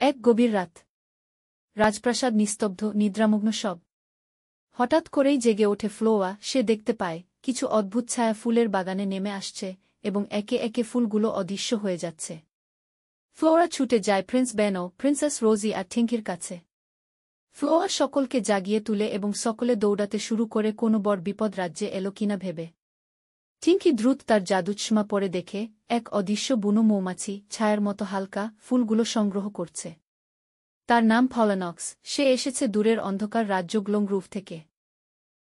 এক গভীর রাত। রাজপ্রাসাদ নিস্তব্ধ, নিদ্রামগ্ন সব। হঠাৎ করেই জেগে ওঠে ফ্লোয়া। সে দেখতে পায় কিছু অদ্ভুত ছায়া ফুলের বাগানে নেমে আসছে এবং একে একে ফুলগুলো অদৃশ্য হয়ে যাচ্ছে। ফ্লোরা ছুটে যায় প্রিন্স বেনো, প্রিন্সেস রোজি আর থিঙ্কির কাছে। ফ্লোয়া সকলকে জাগিয়ে তুলে এবং সকলে দৌড়াতে শুরু করে কোনো বড় বিপদ রাজ্যে এলো কিনা ভেবে। থিঙ্কি দ্রুত তার জাদুচশমা পরে দেখে এক অদৃশ্য বুনো মৌমাছি ছায়ার মতো হালকা ফুলগুলো সংগ্রহ করছে। তার নাম ফলেনক্স। সে এসেছে দূরের অন্ধকার রাজ্য গ্লোংগ্রুভ থেকে।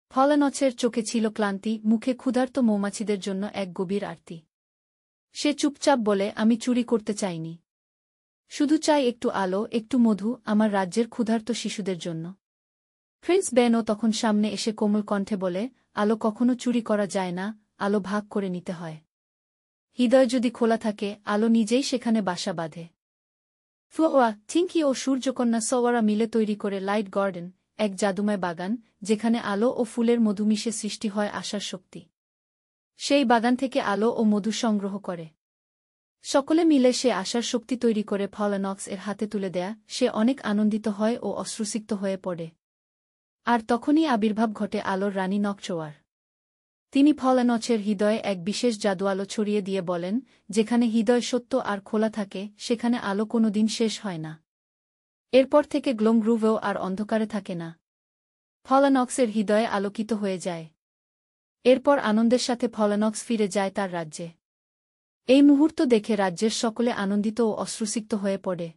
ফলেনক্সের চোখে ছিল ক্লান্তি, মুখে ক্ষুধার্ত মৌমাছিদের জন্য এক গভীর আরতি। সে চুপচাপ বলে, আমি চুরি করতে চাইনি। শুধু চাই একটু আলো, একটু মধু, আমার রাজ্যের ক্ষুধার্ত শিশুদের জন্য। প্রিন্স বেনো তখন সামনে এসে কোমল কণ্ঠে বলে, আলো কখনো চুরি করা যায় না, আলো ভাগ করে নিতে হয়। হৃদয় যদি খোলা থাকে, আলো নিজেই সেখানে বাসা বাঁধে। ফ্লোয়া, থিঙ্কি ও সূর্যকন্যা সওয়ারা মিলে তৈরি করে লাইট গার্ডেন, এক জাদুময় বাগান যেখানে আলো ও ফুলের মধু মিশে সৃষ্টি হয় আশার শক্তি। সেই বাগান থেকে আলো ও মধু সংগ্রহ করে সকলে মিলে সে আশার শক্তি তৈরি করে ফলেনক্স এর হাতে তুলে দেয়া। সে অনেক আনন্দিত হয় ও অশ্রুসিক্ত হয়ে পড়ে। আর তখনই আবির্ভাব ঘটে আলোর রানী নকচোয়ার। তিনি ফলেনক্সের হৃদয়ে এক বিশেষ জাদু আলো ছড়িয়ে দিয়ে বলেন, যেখানে হৃদয় সত্য আর খোলা থাকে সেখানে আলো কোনোদিন শেষ হয় না। এরপর থেকে গ্লোংগ্রুভেও আর অন্ধকারে থাকে না। ফলেনক্সের হৃদয়ে আলোকিত হয়ে যায়। এরপর আনন্দের সাথে ফলেনক্স ফিরে যায় তার রাজ্যে। এই মুহূর্ত দেখে রাজ্যের সকলে আনন্দিত ও অশ্রুসিক্ত হয়ে পড়ে।